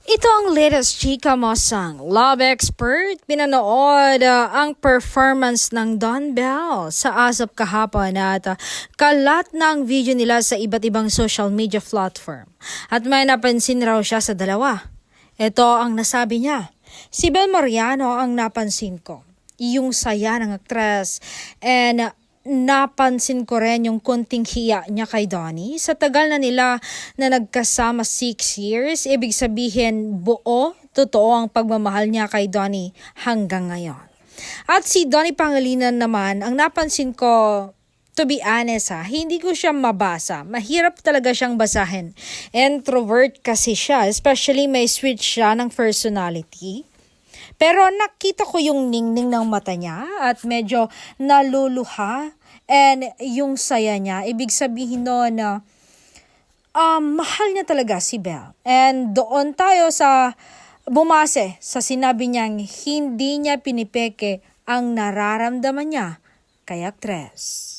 Ito ang latest chika mo sang Love Expert. Pinanood ang performance ng Don Bell sa ASAP kahapon at kalat na ang video nila sa iba't ibang social media platform. At may napansin raw siya sa dalawa. Ito ang nasabi niya. Si Bel Mariano ang napansin ko. Yung saya ng aktres and napansin ko rin yung konting hiya niya kay Donnie. Sa tagal na nila na nagkasama 6 years, ibig sabihin buo, totoo ang pagmamahal niya kay Donnie hanggang ngayon. At si Donnie Pangilinan naman, ang napansin ko, to be honest hindi ko siya mabasa. Mahirap talaga siyang basahin. Introvert kasi siya, especially may switch siya ng personality. Pero nakita ko yung ningning ng mata niya at medyo naluluha and yung saya niya. Ibig sabihin noon na mahal niya talaga si Belle. And doon tayo sa bumase sa sinabi niyang hindi niya pinipeke ang nararamdaman niya kay aktres.